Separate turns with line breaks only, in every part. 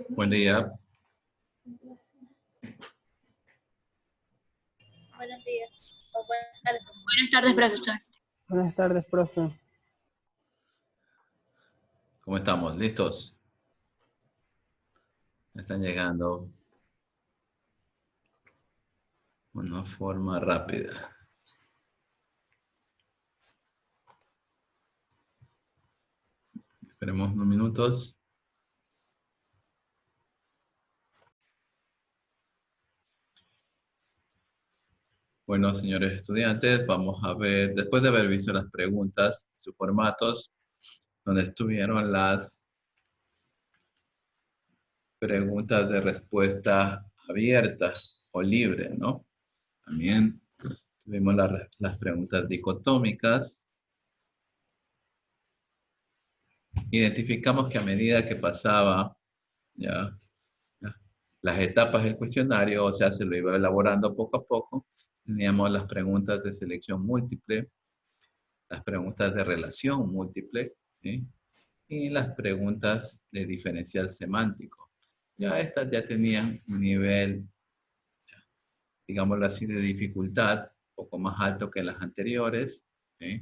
Buen día.
Buenos días. O buenas tardes.
Buenas tardes, profesor.
Buenas tardes, profe.
¿Cómo estamos? ¿Listos? Están llegando de una forma rápida. Esperemos unos minutos. Bueno, señores estudiantes, vamos a ver, después de haber visto las preguntas, sus formatos, donde estuvieron las preguntas de respuesta abierta o libre, ¿no? También tuvimos las preguntas dicotómicas. Identificamos que a medida que pasaba ya las etapas del cuestionario, o sea, se lo iba elaborando poco a poco, teníamos las preguntas de selección múltiple, las preguntas de relación múltiple, ¿sí? Y las preguntas de diferencial semántico. Ya estas ya tenían un nivel, digámoslo así, de dificultad un poco más alto que las anteriores, ¿sí?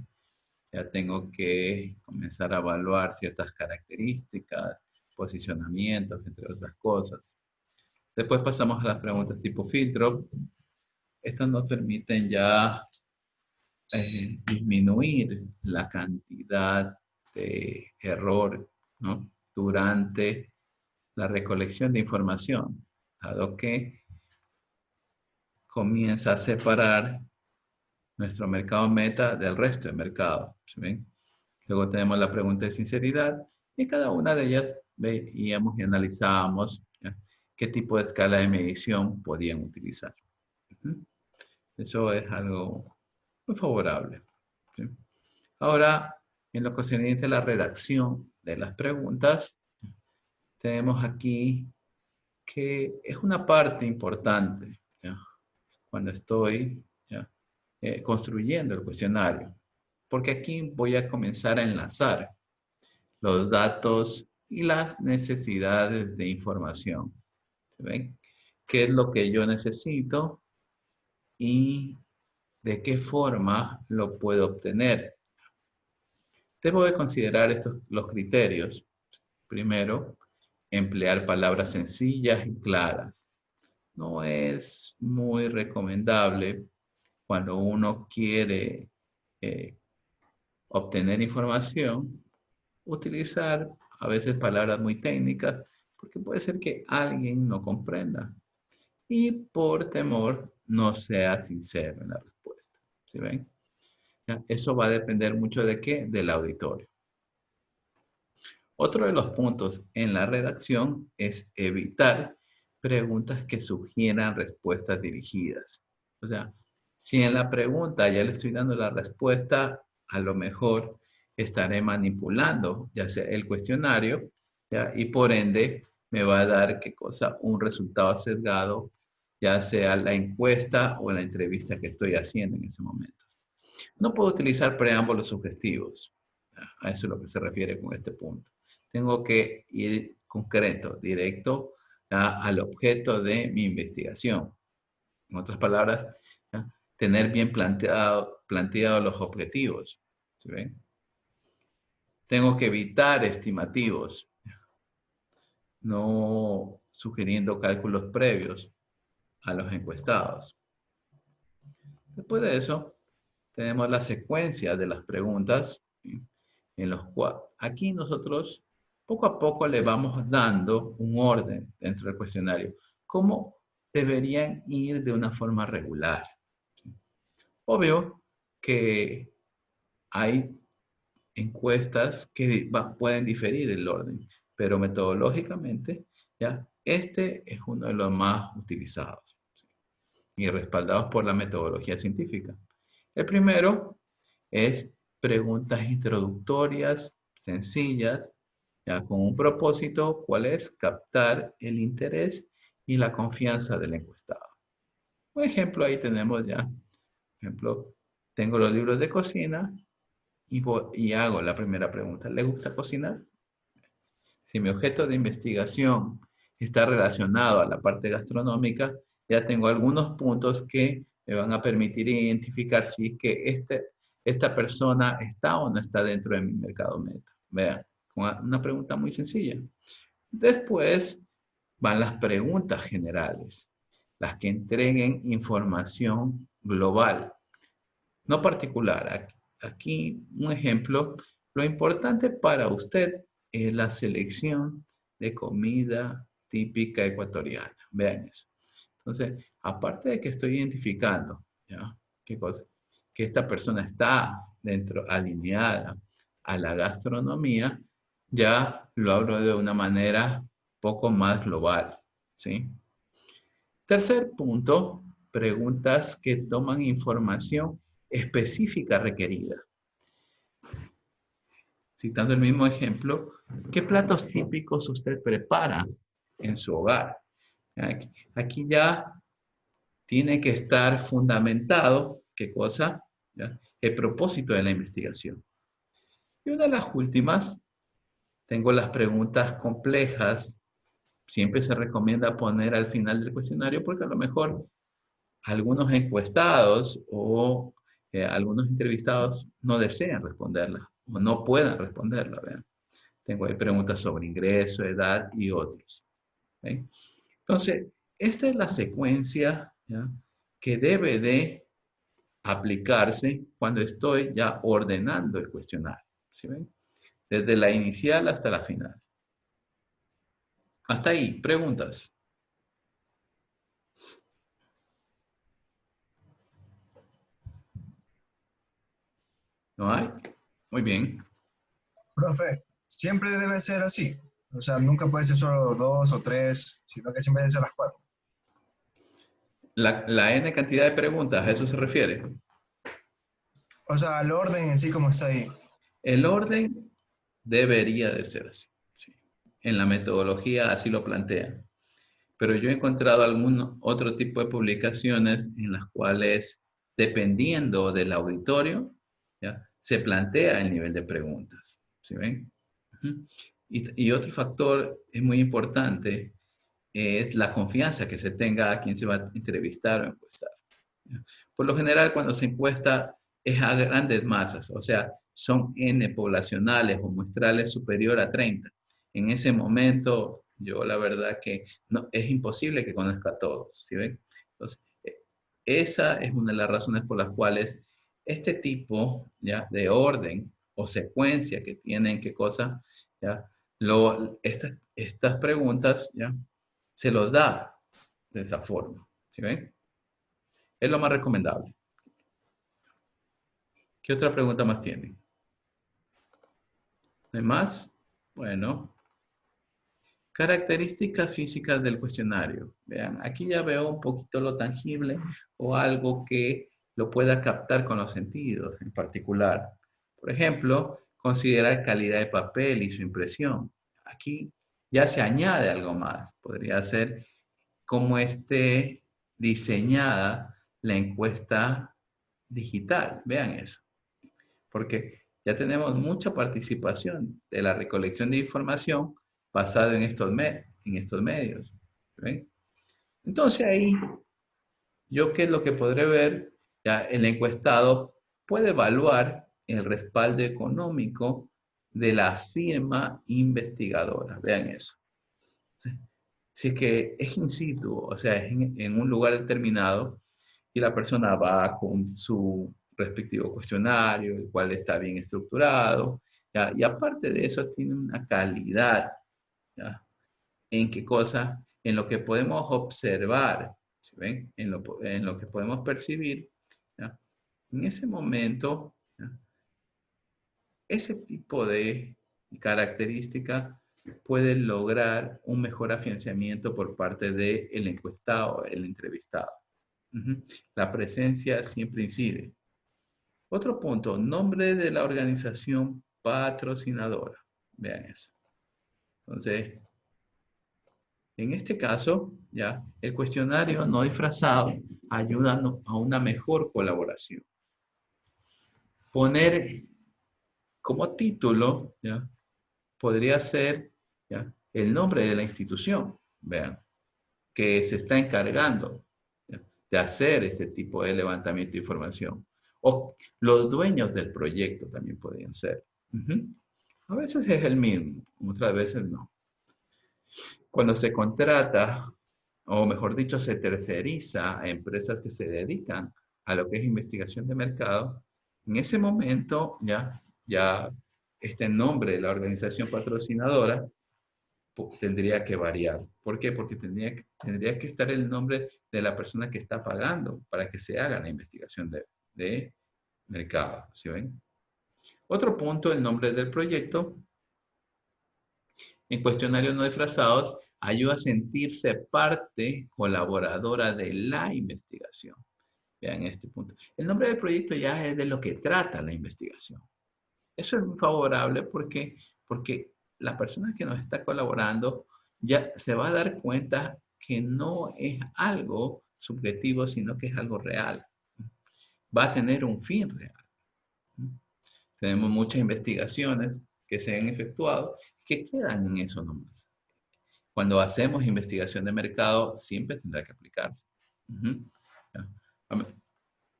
Ya tengo que comenzar a evaluar ciertas características, posicionamientos, entre otras cosas. Después pasamos a las preguntas tipo filtro. Estas nos permiten ya disminuir la cantidad de error, ¿no? Durante la recolección de información, dado que comienza a separar nuestro mercado meta del resto del mercado. ¿Sí ven? Luego tenemos la pregunta de sinceridad y cada una de ellas veíamos y analizábamos, ¿ya?, qué tipo de escala de medición podían utilizar. Eso es algo muy favorable, ¿sí? Ahora, en lo concerniente a la redacción de las preguntas, tenemos aquí que es una parte importante, ¿ya?, cuando estoy, ¿ya?, construyendo el cuestionario, porque aquí voy a comenzar a enlazar los datos y las necesidades de información. ¿Ven? ¿Qué es lo que yo necesito y de qué forma lo puedo obtener? Debo de considerar los criterios. Primero, emplear palabras sencillas y claras. No es muy recomendable cuando uno quiere obtener información, utilizar a veces palabras muy técnicas, porque puede ser que alguien no comprenda y por temor no sea sincero en la respuesta. ¿Sí ven? ¿Ya? Eso va a depender mucho de qué, del auditorio. Otro de los puntos en la redacción es evitar preguntas que sugieran respuestas dirigidas. O sea, si en la pregunta ya le estoy dando la respuesta, a lo mejor estaré manipulando, ya sea el cuestionario, ¿ya?, y por ende me va a dar, ¿qué cosa?, un resultado sesgado, ya sea la encuesta o la entrevista que estoy haciendo en ese momento. No puedo utilizar preámbulos sugestivos. A eso es lo que se refiere con este punto. Tengo que ir concreto, directo al objeto de mi investigación. En otras palabras, ¿ya?, tener bien planteados los objetivos. ¿Sí ven? Tengo que evitar estimativos, no sugiriendo cálculos previos a los encuestados. Después de eso, tenemos la secuencia de las preguntas, ¿sí?, en los cuales aquí nosotros poco a poco le vamos dando un orden dentro del cuestionario, cómo deberían ir de una forma regular. ¿Sí? Obvio que hay encuestas que pueden diferir el orden, pero metodológicamente, ¿ya?, este es uno de los más utilizados, ¿sí?, y respaldados por la metodología científica. El primero es preguntas introductorias, sencillas, ya con un propósito, ¿cuál es? Captar el interés y la confianza del encuestado. Por ejemplo, ahí tenemos ya, por ejemplo, tengo los libros de cocina y hago la primera pregunta. ¿Le gusta cocinar? Si mi objeto de investigación está relacionado a la parte gastronómica, ya tengo algunos puntos que me van a permitir identificar si es que esta persona está o no está dentro de mi mercado meta. Vean, una pregunta muy sencilla. Después van las preguntas generales, las que entreguen información global, no particular. Aquí un ejemplo, lo importante para usted es la selección de comida típica ecuatoriana. Vean eso. Entonces, aparte de que estoy identificando, ¿ya? ¿Qué cosa? Que esta persona está alineada a la gastronomía, ya lo hablo de una manera poco más global, ¿sí? Tercer punto, preguntas que toman información específica requerida. Citando el mismo ejemplo, ¿qué platos típicos usted prepara en su hogar? Aquí ya tiene que estar fundamentado, ¿qué cosa? ¿Ya? El propósito de la investigación. Y una de las últimas, tengo las preguntas complejas. Siempre se recomienda poner al final del cuestionario porque a lo mejor algunos encuestados o algunos entrevistados no desean responderla o no puedan responderla. ¿Vean? Tengo ahí preguntas sobre ingreso, edad y otros. ¿Ven? Entonces, esta es la secuencia, ¿ya?, que debe de aplicarse cuando estoy ya ordenando el cuestionario. ¿Sí ven? Desde la inicial hasta la final. Hasta ahí, preguntas. ¿No hay? Muy bien.
Profe, siempre debe ser así. O sea, nunca puede ser solo 2 o 3, sino que siempre debe ser las 4.
La N cantidad de preguntas, ¿a eso se refiere?
O sea, el orden en sí como está ahí.
El orden debería de ser así. ¿Sí? En la metodología así lo plantea. Pero yo he encontrado algún otro tipo de publicaciones en las cuales, dependiendo del auditorio, ¿ya?, se plantea el nivel de preguntas. ¿Sí ven? Y otro factor es muy importante, es la confianza que se tenga a quien se va a entrevistar o encuestar. ¿Ya? Por lo general, cuando se encuesta es a grandes masas, o sea, son N poblacionales o muestrales superior a 30. En ese momento, yo la verdad que no, es imposible que conozca a todos, ¿sí ven? Entonces, esa es una de las razones por las cuales este tipo, ¿ya?, de orden o secuencia que tienen, qué cosa, ¿ya?, estas preguntas, ¿ya?, se los da de esa forma, ¿sí ven? Es lo más recomendable. ¿Qué otra pregunta más tienen? ¿No hay más? Bueno. Características físicas del cuestionario. Vean, aquí ya veo un poquito lo tangible o algo que lo pueda captar con los sentidos en particular. Por ejemplo, considerar calidad de papel y su impresión. Aquí ya se añade algo más. Podría ser cómo esté diseñada la encuesta digital. Vean eso. Porque ya tenemos mucha participación de la recolección de información basada en estos medios. ¿Ven? Entonces ahí, yo qué es lo que podré ver, ya el encuestado puede evaluar el respaldo económico de la firma investigadora. Vean eso. Si es que es in situ, o sea, es en un lugar determinado, y la persona va con su respectivo cuestionario, el cual está bien estructurado, ¿ya? Y aparte de eso tiene una calidad, ¿ya? ¿En qué cosa? En lo que podemos observar, ¿sí ven? En lo que podemos percibir, ¿ya? En ese momento, ¿ya?, ese tipo de característica puede lograr un mejor afianzamiento por parte del encuestado, el entrevistado. La presencia siempre incide. Otro punto, nombre de la organización patrocinadora. Vean eso. Entonces, en este caso, ya, el cuestionario no disfrazado ayuda a una mejor colaboración. Poner como título, ya, podría ser ¿ya? El nombre de la institución, vean, que se está encargando, ¿ya?, de hacer ese tipo de levantamiento de información. O los dueños del proyecto también podrían ser. Ujú. A veces es el mismo, otras veces no. Cuando se contrata, o mejor dicho, se terceriza a empresas que se dedican a lo que es investigación de mercado, en ese momento ya este nombre de la organización patrocinadora tendría que variar. ¿Por qué? Porque tendría que estar el nombre de la persona que está pagando para que se haga la investigación de mercado. ¿Sí ven? Otro punto, el nombre del proyecto. En cuestionarios no disfrazados, ayuda a sentirse parte colaboradora de la investigación. Vean este punto. El nombre del proyecto ya es de lo que trata la investigación. Eso es muy favorable porque la persona que nos está colaborando ya se va a dar cuenta que no es algo subjetivo, sino que es algo real. Va a tener un fin real. Tenemos muchas investigaciones que se han efectuado que quedan en eso nomás. Cuando hacemos investigación de mercado, siempre tendrá que aplicarse. Uh-huh.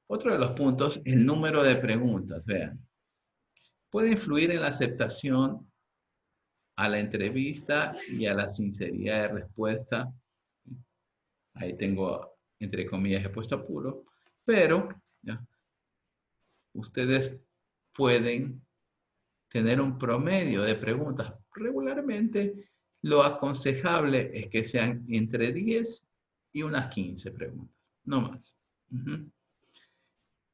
Otro de los puntos, el número de preguntas, vean. Puede influir en la aceptación a la entrevista y a la sinceridad de respuesta. Ahí tengo, entre comillas, he puesto apuro, pero ¿ya?, ustedes pueden tener un promedio de preguntas. Regularmente, lo aconsejable es que sean entre 10 y unas 15 preguntas, no más. Uh-huh.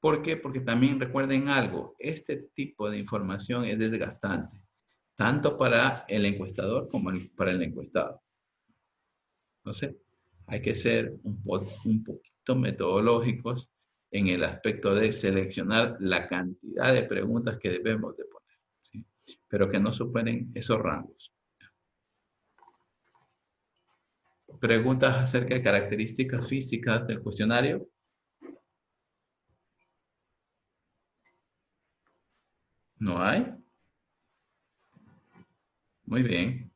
¿Por qué? Porque también recuerden algo, este tipo de información es desgastante, tanto para el encuestador como para el encuestado. Entonces, hay que ser un poquito metodológicos en el aspecto de seleccionar la cantidad de preguntas que debemos de poner, ¿sí?, pero que no superen esos rangos. ¿Preguntas acerca de características físicas del cuestionario? ¿No hay? Muy bien.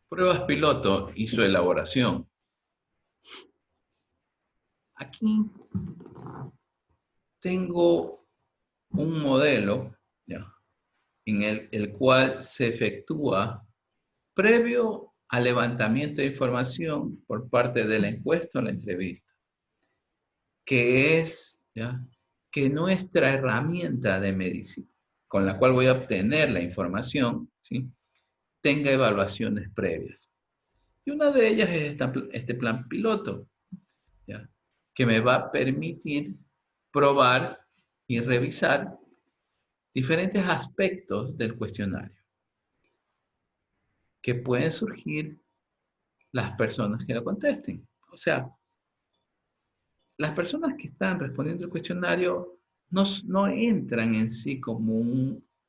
Pruebas piloto y su elaboración. Aquí tengo un modelo, ¿ya?, en el cual se efectúa previo al levantamiento de información por parte de la encuesta o la entrevista, que es, ¿ya?, que nuestra herramienta de medición, con la cual voy a obtener la información, ¿sí?, tenga evaluaciones previas. Y una de ellas es este plan piloto, ¿ya?, que me va a permitir probar y revisar diferentes aspectos del cuestionario que pueden surgir las personas que lo contesten. O sea, las personas que están respondiendo el cuestionario no entran en sí como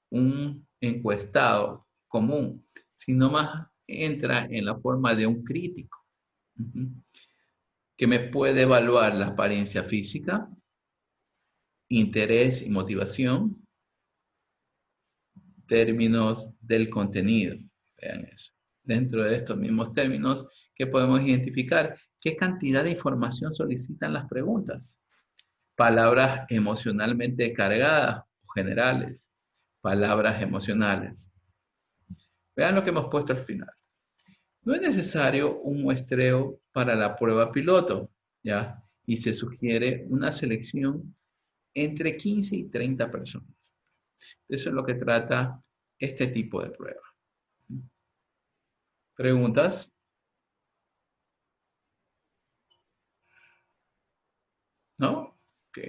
un encuestado común, sino más entra en la forma de un crítico, que me puede evaluar la apariencia física, interés y motivación, términos del contenido. Vean eso. Dentro de estos mismos términos, ¿qué podemos identificar? ¿Qué cantidad de información solicitan las preguntas? Palabras emocionalmente cargadas o generales. Palabras emocionales. Vean lo que hemos puesto al final. No es necesario un muestreo para la prueba piloto, ¿ya? Y se sugiere una selección entre 15 y 30 personas. Eso es lo que trata este tipo de prueba. ¿Preguntas? ¿No? Ok.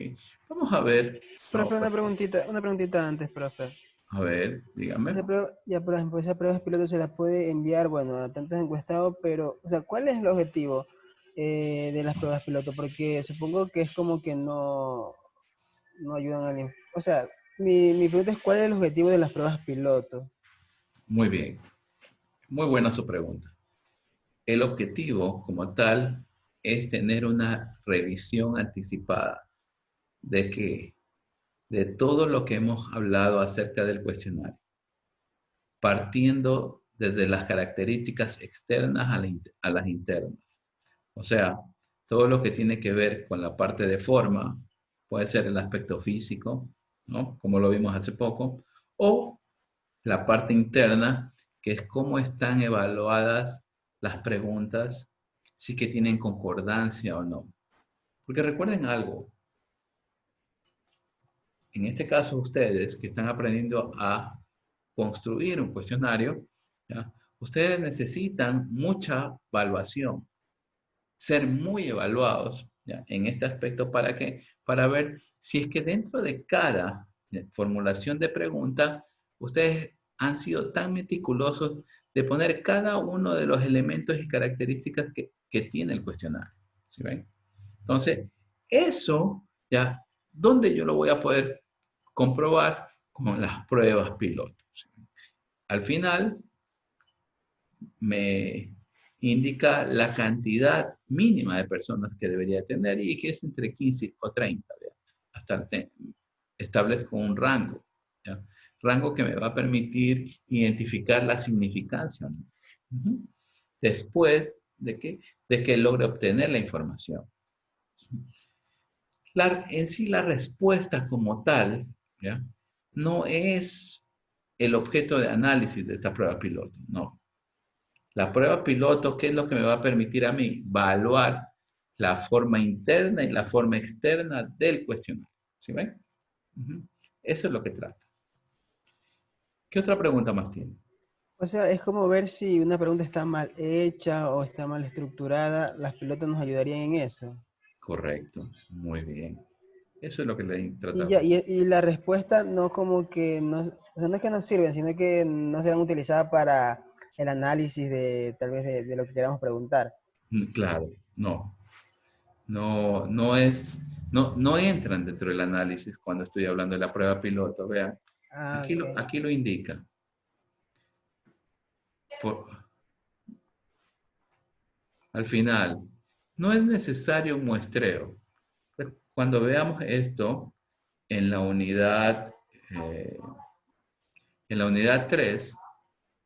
Vamos a ver.
Profe, una preguntita antes, profe.
A ver, dígame.
Esa prueba, ya por ejemplo, esa prueba piloto se la puede enviar, bueno, a tantos encuestados, pero, o sea, ¿cuál es el objetivo de las pruebas piloto? Porque supongo que es como que no ayudan a alguien. O sea, mi pregunta es, ¿cuál es el objetivo de las pruebas piloto?
Muy bien. Muy buena su pregunta. El objetivo, como tal, es tener una revisión anticipada de que de todo lo que hemos hablado acerca del cuestionario, partiendo desde las características externas a las internas. O sea, todo lo que tiene que ver con la parte de forma, puede ser el aspecto físico, ¿no? Como lo vimos hace poco, o la parte interna, que es cómo están evaluadas las preguntas, si que tienen concordancia o no. Porque recuerden algo, en este caso ustedes que están aprendiendo a construir un cuestionario, ¿ya? Ustedes necesitan mucha evaluación, ser muy evaluados, ¿ya? En este aspecto, ¿para qué? Para ver si es que dentro de cada formulación de pregunta, ustedes han sido tan meticulosos de poner cada uno de los elementos y características que tiene el cuestionario. ¿Sí ven? Entonces, eso, ¿ya? ¿Dónde yo lo voy a poder comprobar? Con las pruebas piloto. Al final, me indica la cantidad mínima de personas que debería tener y que es entre 15 o 30. ¿Vea? Hasta establezco un rango. ¿Ya? Rango que me va a permitir identificar la significancia. ¿No? Después de que logre obtener la información. En sí la respuesta como tal, ¿ya? No es el objeto de análisis de esta prueba piloto, no. La prueba piloto, ¿qué es lo que me va a permitir a mí? Evaluar la forma interna y la forma externa del cuestionario. ¿Sí ven? Eso es lo que trata. ¿Qué otra pregunta más tiene?
O sea, es como ver si una pregunta está mal hecha o está mal estructurada. Las pilotos nos ayudarían en eso.
Correcto, muy bien. Eso es lo que le
Y
trata.
ya, y la respuesta no como que no, o sea, no es que no sirven, sino que no serán utilizadas para el análisis de tal vez de lo que queramos preguntar.
Claro, no. No, no es, no entran dentro del análisis cuando estoy hablando de la prueba piloto. Vean,
Ah, ok.
aquí lo indica. Por- al final, no es necesario un muestreo. Cuando veamos esto en la unidad, eh, en la unidad 3,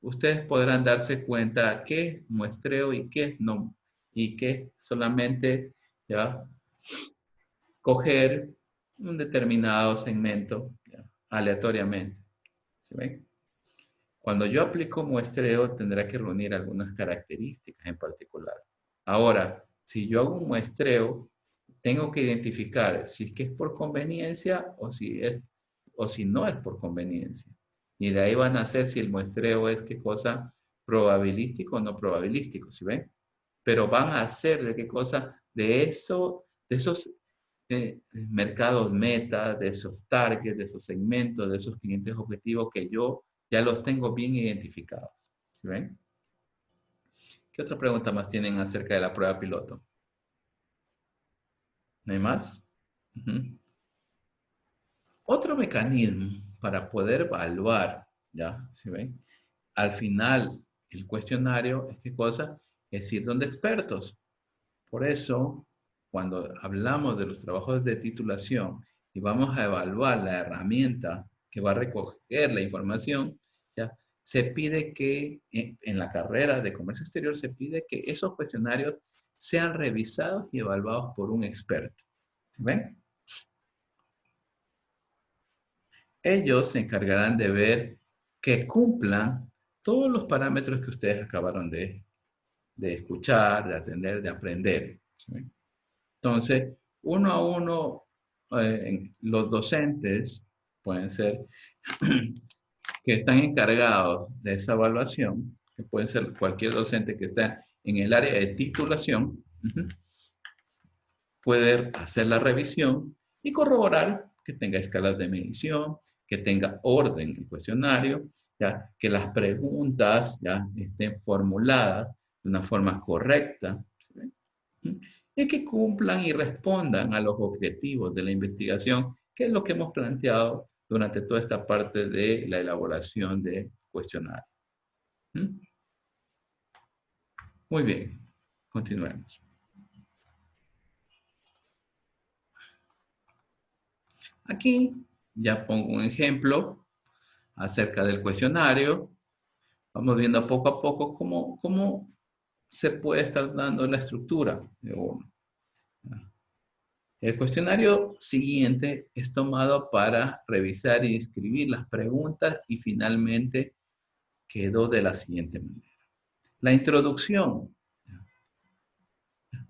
ustedes podrán darse cuenta qué es muestreo y qué es no, y qué es solamente ya coger un determinado segmento ya, aleatoriamente. ¿Sí ven? Cuando yo aplico muestreo, tendrá que reunir algunas características en particular. Ahora, si yo hago un muestreo, tengo que identificar si es que es por conveniencia o si no es por conveniencia. Y de ahí van a hacer si el muestreo es qué cosa probabilístico o no probabilístico, ¿sí ven? Pero van a hacer de qué cosa de eso, de esos mercados meta, de esos targets, de esos segmentos, de esos clientes objetivos que yo ya los tengo bien identificados. ¿Sí ven? ¿Qué otra pregunta más tienen acerca de la prueba piloto? ¿No hay más? Uh-huh. Otro mecanismo para poder evaluar, ¿ya? ¿Sí ven? Al final, el cuestionario es qué cosa? Es ir donde expertos. Por eso, cuando hablamos de los trabajos de titulación y vamos a evaluar la herramienta que va a recoger la información, ¿ya? Se pide que en la carrera de comercio exterior se pide que esos cuestionarios sean revisados y evaluados por un experto. ¿Ven? Ellos se encargarán de ver que cumplan todos los parámetros que ustedes acabaron de escuchar, de atender, de aprender. ¿Sí? Entonces, uno a uno, los docentes pueden ser que están encargados de esa evaluación, que pueden ser cualquier docente que está en el área de titulación, puede hacer la revisión y corroborar que tenga escalas de medición, que tenga orden en el cuestionario, ¿ya? Que las preguntas ya estén formuladas de una forma correcta, ¿sí? Y que cumplan y respondan a los objetivos de la investigación, que es lo que hemos planteado durante toda esta parte de la elaboración de cuestionarios. Muy bien, continuemos. Aquí ya pongo un ejemplo acerca del cuestionario. Vamos viendo poco a poco cómo se puede estar dando la estructura de uno. El cuestionario siguiente es tomado para revisar y escribir las preguntas y finalmente quedó de la siguiente manera. La introducción,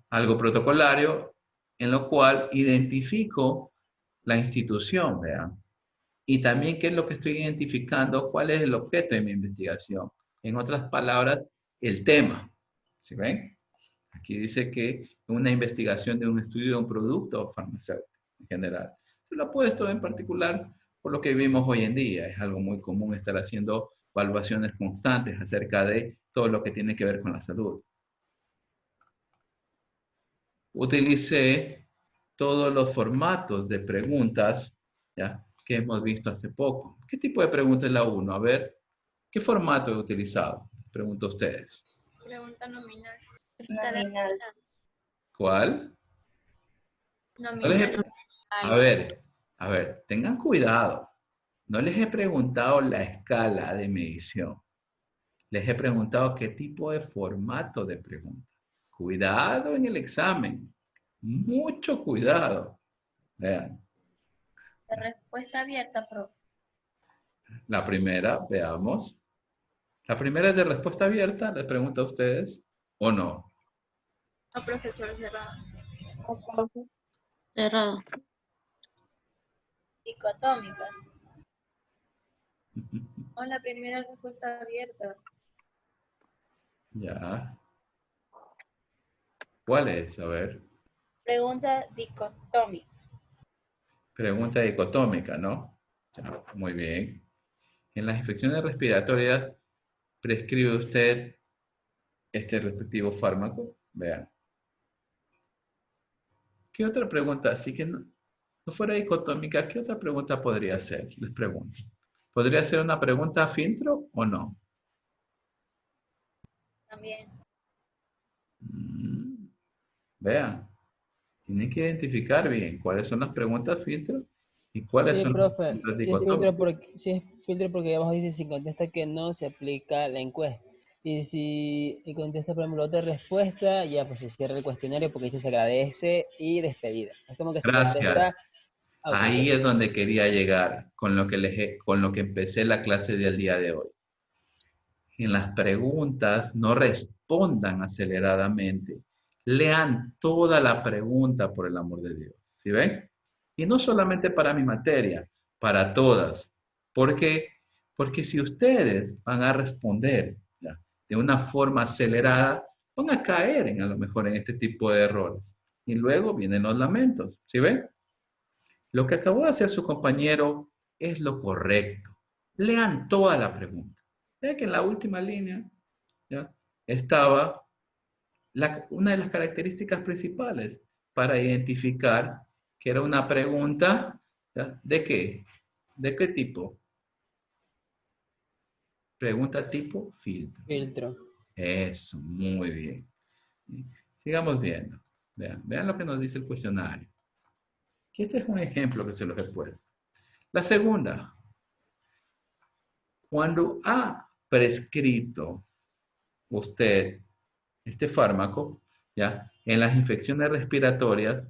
algo protocolario, en lo cual identifico la institución, vean. Y también qué es lo que estoy identificando, cuál es el objeto de mi investigación. En otras palabras, el tema. ¿Sí ven? Aquí dice que una investigación de un estudio de un producto farmacéutico en general. Se lo ha puesto en particular por lo que vivimos hoy en día. Es algo muy común estar haciendo evaluaciones constantes acerca de todo lo que tiene que ver con la salud. Utilicé todos los formatos de preguntas, ¿ya?, que hemos visto hace poco. ¿Qué tipo de pregunta es la 1? A ver, ¿qué formato he utilizado? Pregunto a ustedes.
Pregunta nominal.
Nominal.
¿Cuál?
Nominal.
A ver, tengan cuidado. No les he preguntado la escala de medición. Les he preguntado qué tipo de formato de pregunta. Cuidado en el examen. Mucho cuidado. Vean.
De respuesta abierta, profe.
La primera, veamos. La primera es de respuesta abierta. Les pregunto a ustedes. ¿O no?
No, profesor cerrado.
Cerrado.
Dicotómica.
O la primera respuesta abierta.
Ya. ¿Cuál es? A ver.
Pregunta dicotómica.
Pregunta dicotómica, ¿no? Ya, muy bien. En las infecciones respiratorias, ¿prescribe usted este respectivo fármaco? Vean. ¿Qué otra pregunta? Así que no fuera dicotómica, ¿qué otra pregunta podría ser? Les pregunto. ¿Podría ser una pregunta a filtro o no?
También.
Vean. Tienen que identificar bien cuáles son las preguntas filtro y cuáles
Sí,
son las
profe,
preguntas
si es filtro
dicotómicas.
porque ahí abajo dice si contesta que no, se aplica la encuesta. Y si contesta, por ejemplo, otra respuesta, ya pues se cierra el cuestionario porque dice se agradece y despedida. Es como que si
Gracias.
contesta
Ahí es
autorización.
donde quería llegar con lo que empecé la clase del día de hoy. En las preguntas no respondan aceleradamente. Lean toda la pregunta, por el amor de Dios. ¿Sí ven? Y no solamente para mi materia, para todas. ¿Por qué? Porque si ustedes van a responder, ¿ya?, de una forma acelerada, van a caer a lo mejor en este tipo de errores. Y luego vienen los lamentos. ¿Sí ven? Lo que acabó de hacer su compañero es lo correcto. Lean toda la pregunta. Vean que en la última línea, ¿ya?, estaba una de las características principales para identificar que era una pregunta, ¿ya?, ¿de qué? ¿De qué tipo? Pregunta tipo filtro.
Filtro.
Eso, muy bien. Sigamos viendo. Vean lo que nos dice el cuestionario. Aquí este es un ejemplo que se los he puesto. La segunda. Cuando ha prescrito usted este fármaco, ¿ya?, en las infecciones respiratorias,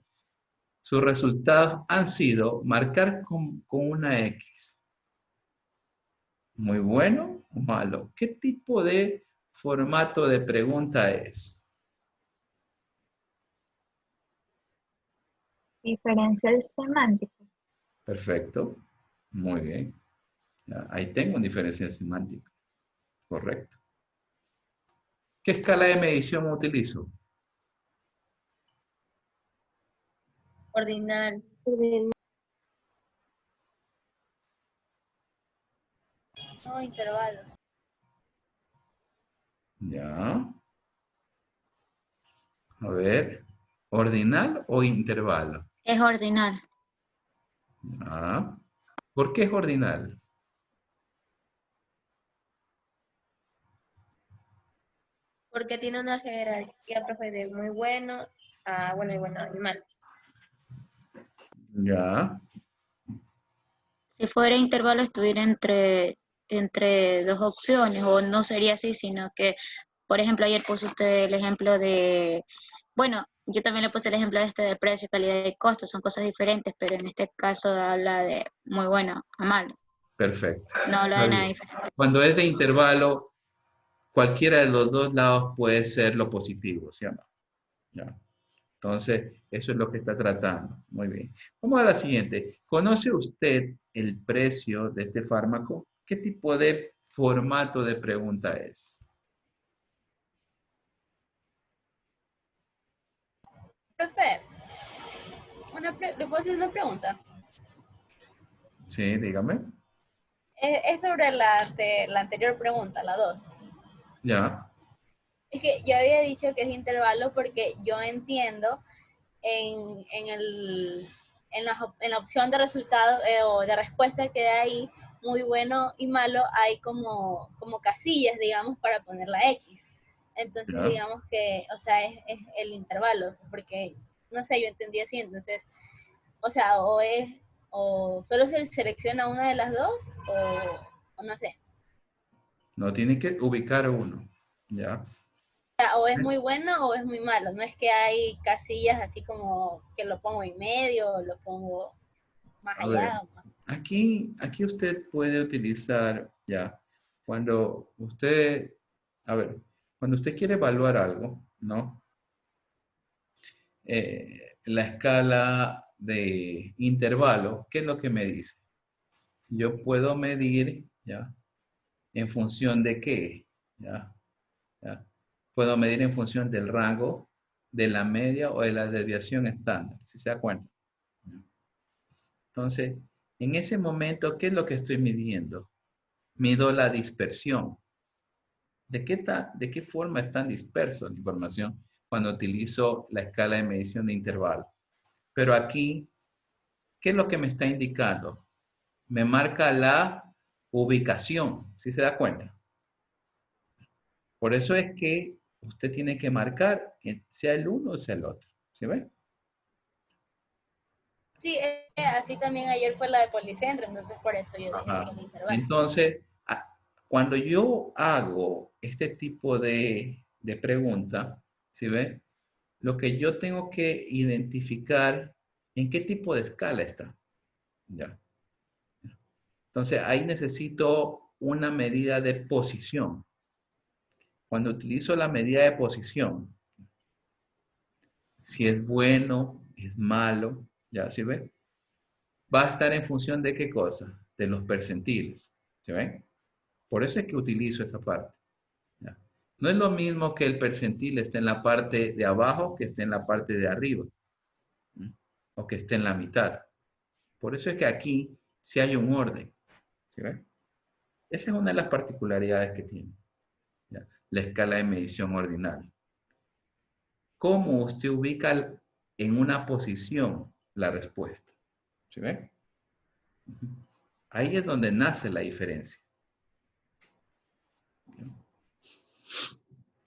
sus resultados han sido marcar con una X. ¿Muy bueno o malo? ¿Qué tipo de formato de pregunta es?
Diferencias semánticas.
Perfecto. Muy bien. Ya, ahí tengo un diferencial semántico. Correcto. ¿Qué escala de medición utilizo?
Ordinal.
No, intervalo.
Ya. A ver. ¿Ordinal o intervalo?
Es ordinal.
Ya. ¿Por qué es ordinal?
Porque tiene una jerarquía, profe, de muy bueno a bueno y bueno, y malo.
Ya.
Si fuera intervalo, estuviera entre dos opciones, o no sería así, sino que, por ejemplo, ayer puso usted el ejemplo de, bueno, yo también le puse el ejemplo este de precio, calidad y costo, son cosas diferentes, pero en este caso habla de muy bueno a malo,
Perfecto.
no habla
Está
de nada
bien.
diferente.
Cuando es de intervalo, cualquiera de los dos lados puede ser lo positivo, ¿sí o no? Ya. Entonces, eso es lo que está tratando. Muy bien. Vamos a la siguiente. ¿Conoce usted el precio de este fármaco? ¿Qué tipo de formato de pregunta es?
Profe, ¿le puedo hacer una pregunta?
Sí, dígame.
Es sobre la anterior pregunta, la 2.
Ya.
Es que yo había dicho que es intervalo porque yo entiendo en la opción de resultado o de respuesta que da ahí, muy bueno y malo, hay como casillas, digamos, para poner la X. Entonces,
Ya.
digamos que, o sea, es el intervalo, porque, no sé, yo entendí así, entonces, o sea, o solo se selecciona una de las dos, o no sé.
No tiene que ubicar uno. Ya.
O sea, o es muy bueno o es muy malo. No es que hay casillas así como que lo pongo en medio o lo pongo más
A ver.
allá.
Aquí usted puede utilizar, ya, cuando usted, a ver, cuando usted quiere evaluar algo, ¿no? La escala de intervalo, ¿qué es lo que me dice? Yo puedo medir, ¿ya? ¿En función de qué? ¿Ya? ¿Ya? Puedo medir en función del rango, de la media o de la desviación estándar, si se da cuenta. Entonces, en ese momento, ¿qué es lo que estoy midiendo? Mido la dispersión. ¿De qué forma es tan disperso la información cuando utilizo la escala de medición de intervalo? Pero aquí, ¿qué es lo que me está indicando? Me marca la ubicación, ¿sí se da cuenta? Por eso es que usted tiene que marcar sea el uno o sea el otro. ¿Sí ve?
Sí, así también ayer fue la de Policentro, entonces por eso yo dije que
Ajá.
es intervalo.
Entonces, cuando yo hago este tipo de pregunta, ¿sí ve? Lo que yo tengo que identificar en qué tipo de escala está. ¿Ya? Entonces, ahí necesito una medida de posición. Cuando utilizo la medida de posición, si es bueno, es malo, ¿ya? ¿Sí ve? Va a estar en función de qué cosa? De los percentiles. ¿Sí ven? Por eso es que utilizo esa parte. ¿Ya? No es lo mismo que el percentil esté en la parte de abajo que esté en la parte de arriba. ¿Mm? O que esté en la mitad. Por eso es que aquí sí hay un orden. ¿Sí ven? Esa es una de las particularidades que tiene, ¿ya? La escala de medición ordinal. ¿Cómo usted ubica en una posición la respuesta? ¿Sí ven? Ahí es donde nace la diferencia.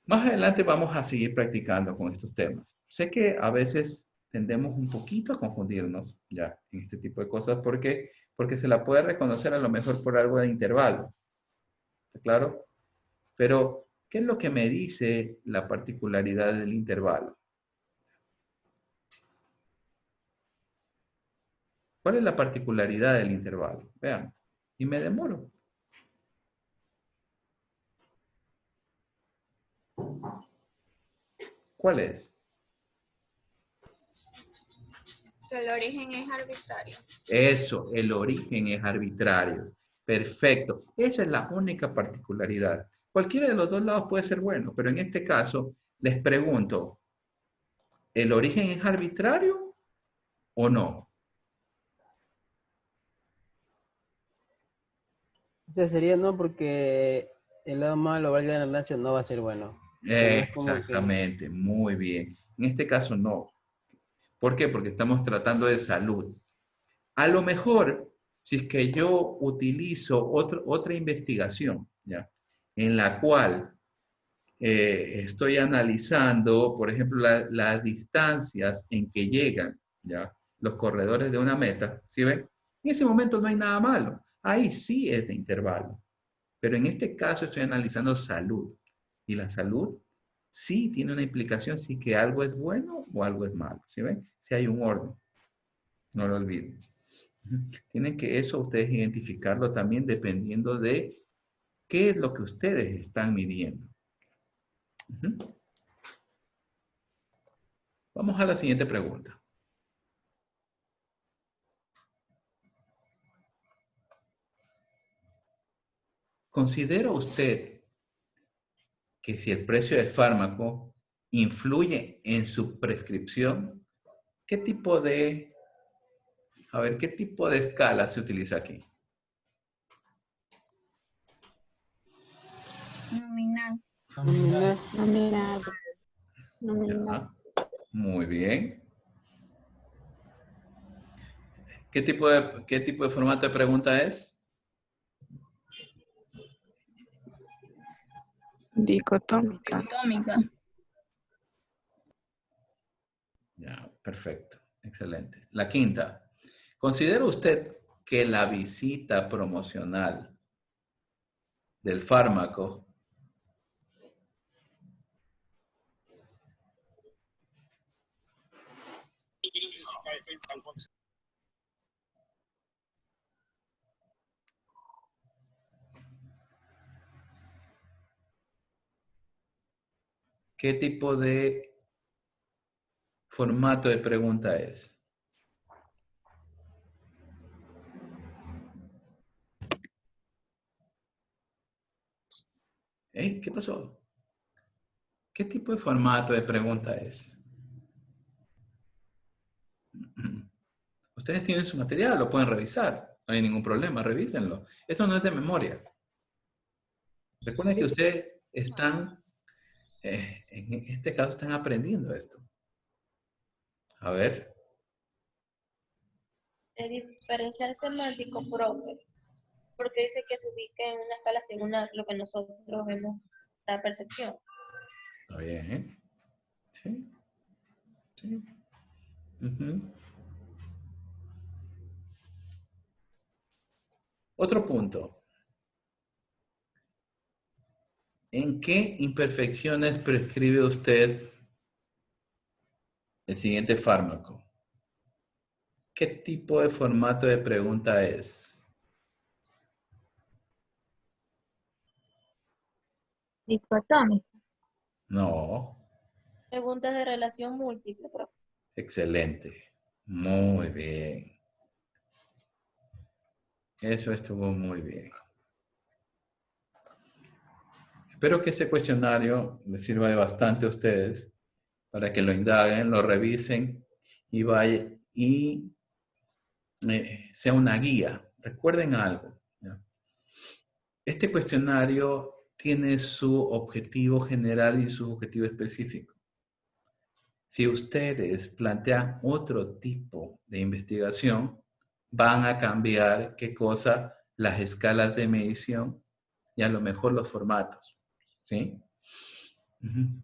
Más adelante vamos a seguir practicando con estos temas. Sé que a veces tendemos un poquito a confundirnos ya en este tipo de cosas porque se la puede reconocer a lo mejor por algo de intervalo. ¿Está claro? Pero, ¿qué es lo que me dice la particularidad del intervalo? ¿Cuál es la particularidad del intervalo? Vean, y me demoro. ¿Cuál es?
El origen es arbitrario.
Eso, el origen es arbitrario. Perfecto. Esa es la única particularidad. Cualquiera de los dos lados puede ser bueno, pero en este caso les pregunto, ¿el origen es arbitrario o no?
O sea, sería no porque el lado malo, valga la redundancia, no va a ser bueno. O sea, no es como que...
Exactamente, muy bien. En este caso no. ¿Por qué? Porque estamos tratando de salud. A lo mejor, si es que yo utilizo otra investigación, ¿ya? En la cual estoy analizando, por ejemplo, las distancias en que llegan, ¿ya? Los corredores de una meta, ¿sí ven? En ese momento no hay nada malo. Ahí sí es de intervalo. Pero en este caso estoy analizando salud. Y la salud sí tiene una implicación, sí que algo es bueno o algo es malo. ¿Sí ven? Si hay un orden. No lo olviden. Tienen que eso ustedes identificarlo también dependiendo de qué es lo que ustedes están midiendo. Vamos a la siguiente pregunta. ¿Considera usted que si el precio del fármaco influye en su prescripción, qué tipo de escala se utiliza aquí?
Nominal.
Nominal.
Nominal. Nominal.
Ya, muy bien. ¿Qué tipo de formato de pregunta es?
Dicotómica.
Dicotómica.
Ya, perfecto. Excelente. La quinta. ¿Considera usted que la visita promocional del fármaco qué tipo de formato de pregunta es? ¿Qué pasó? ¿Qué tipo de formato de pregunta es? Ustedes tienen su material, lo pueden revisar. No hay ningún problema, revísenlo. Esto no es de memoria. Recuerden que ustedes están, en este caso, están aprendiendo esto. A ver.
El diferencial semántico propio, porque dice que se ubica en una escala según lo que nosotros vemos, la percepción.
Está bien, ¿eh? Sí. Sí. Ujú. Otro punto. ¿En qué imperfecciones prescribe usted el siguiente fármaco? ¿Qué tipo de formato de pregunta es?
Dicotómica.
No.
Preguntas de relación múltiple, profe.
Excelente. Muy bien. Eso estuvo muy bien. Espero que ese cuestionario les sirva de bastante a ustedes para que lo indaguen, lo revisen y sea una guía. Recuerden algo, ¿ya? Este cuestionario tiene su objetivo general y su objetivo específico. Si ustedes plantean otro tipo de investigación, van a cambiar, ¿qué cosa? Las escalas de medición y a lo mejor los formatos, ¿sí?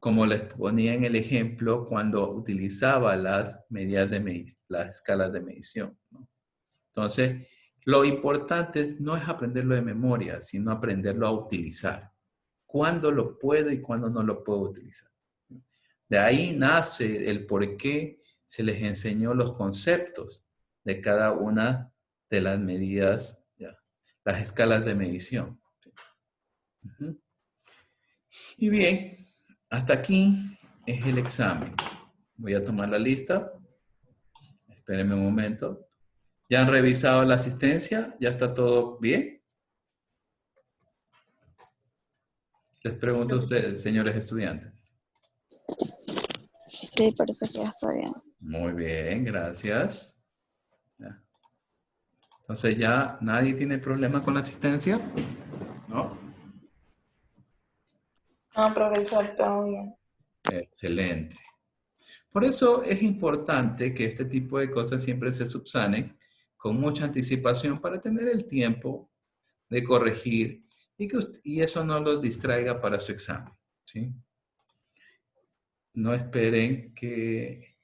Como les ponía en el ejemplo cuando utilizaba las medidas las escalas de medición, ¿no? Entonces, lo importante no es aprenderlo de memoria, sino aprenderlo a utilizar. ¿Cuándo lo puedo y cuándo no lo puedo utilizar? De ahí nace el por qué se les enseñó los conceptos de cada una de las medidas, ¿ya? Las escalas de medición. Y bien, hasta aquí es el examen. Voy a tomar la lista. Espérenme un momento. ¿Ya han revisado la asistencia? ¿Ya está todo bien? Les pregunto a ustedes, señores estudiantes.
Sí, parece que ya está bien.
Muy bien, gracias. Ya. Entonces ya nadie tiene problema con la asistencia, ¿no?
No, profesor, todo bien.
Excelente. Por eso es importante que este tipo de cosas siempre se subsanen con mucha anticipación para tener el tiempo de corregir y eso no los distraiga para su examen, ¿sí? No esperen que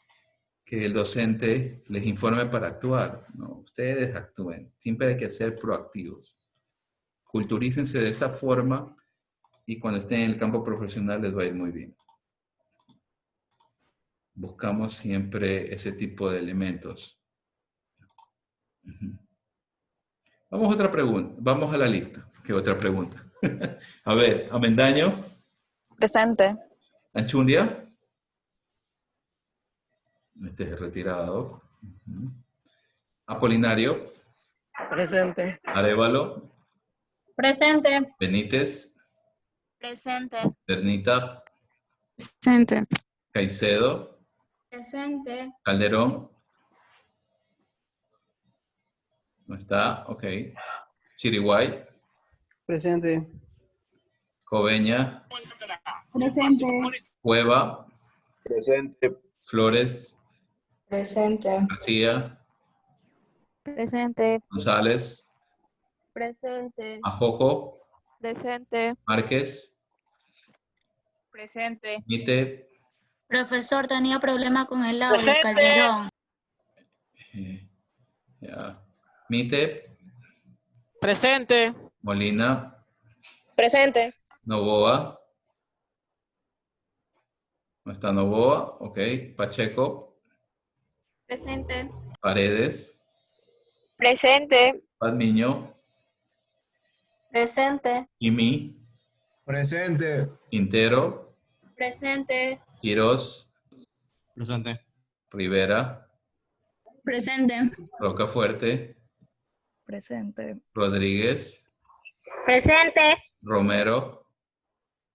el docente les informe para actuar, ¿no? Ustedes actúen. Siempre hay que ser proactivos. Culturícense de esa forma y cuando estén en el campo profesional les va a ir muy bien. Buscamos siempre ese tipo de elementos. Ujú. Vamos a otra pregunta. Vamos a la lista. ¿Qué otra pregunta? A ver, Amendaño.
Presente.
Anchundia. Este es retirado. Ujú. Apolinario.
Presente.
Arevalo.
Presente.
Benítez.
Presente.
Bernita.
Presente.
Caicedo.
Presente.
Calderón. ¿No está? Ok. Chiriguay.
Presente.
Coveña.
Presente.
Cueva.
Presente.
Flores.
Presente.
García.
Presente.
González.
Presente.
Ajojo.
Presente.
Márquez.
Presente.
Mite.
Profesor, tenía problema con el audio,
Presente.
Calderón.
Ya. Mite.
Presente.
Molina.
Presente.
Novoa. ¿No está Novoa? Ok. Pacheco.
Presente.
Paredes.
Presente.
Palmiño.
Presente.
Imi.
Presente.
Quintero.
Presente.
Quirós.
Presente.
Rivera.
Presente.
Rocafuerte.
Presente.
Rodríguez.
Presente.
Romero.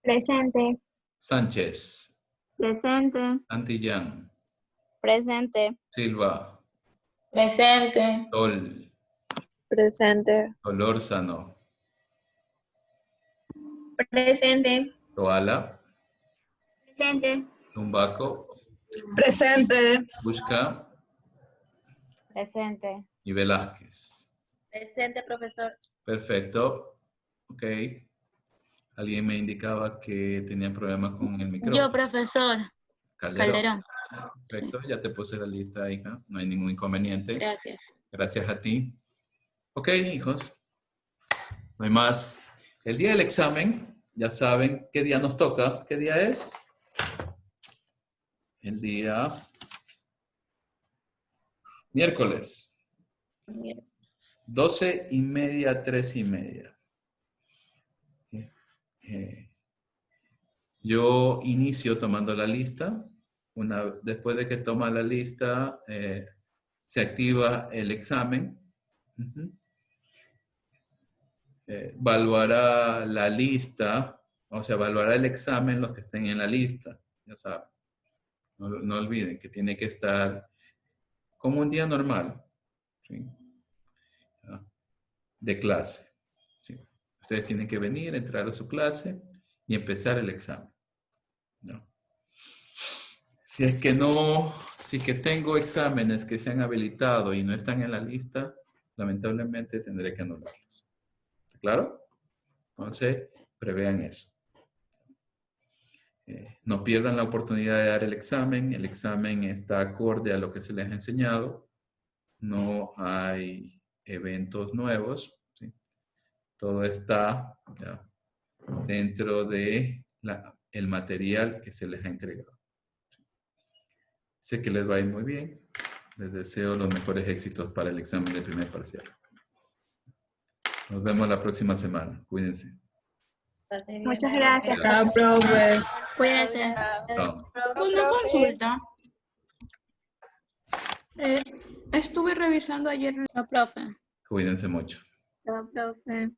Presente.
Sánchez.
Presente.
Antillán.
Presente.
Silva.
Presente.
Tol.
Presente.
Solórzano.
Presente.
Toala.
Presente.
Tumbaco.
Presente.
Busca
Presente.
y Velázquez.
Presente, profesor.
Perfecto. Ok. Alguien me indicaba que tenía problemas con el micrófono.
Yo, profesor. Calderón.
Perfecto. Ya te puse la lista, hija. No hay ningún inconveniente.
Gracias.
Gracias a ti. Ok, hijos. No hay más. El día del examen, ya saben qué día nos toca. ¿Qué día es? El día miércoles. 12:30, 3:30. Yo inicio tomando la lista. Después de que toma la lista, se activa el examen. Ujú. Evaluará la lista, o sea, evaluará el examen los que estén en la lista, ya saben. No olviden que tiene que estar como un día normal, ¿sí? De clase. ¿Sí? Ustedes tienen que venir, entrar a su clase y empezar el examen, ¿no? Si es que tengo exámenes que se han habilitado y no están en la lista, lamentablemente tendré que anularlos. ¿Claro? Entonces, prevean eso. No pierdan la oportunidad de dar el examen. El examen está acorde a lo que se les ha enseñado. No hay eventos nuevos, ¿sí? Todo está ya dentro de el material que se les ha entregado. Sé que les va a ir muy bien. Les deseo los mejores éxitos para el examen de primer parcial. Nos vemos la próxima semana. Cuídense.
Muchas gracias.
Chao, profe.
Cuídense.
Chao.
Una consulta. Estuve revisando ayer.
No, profe.
Cuídense mucho.
No, profe.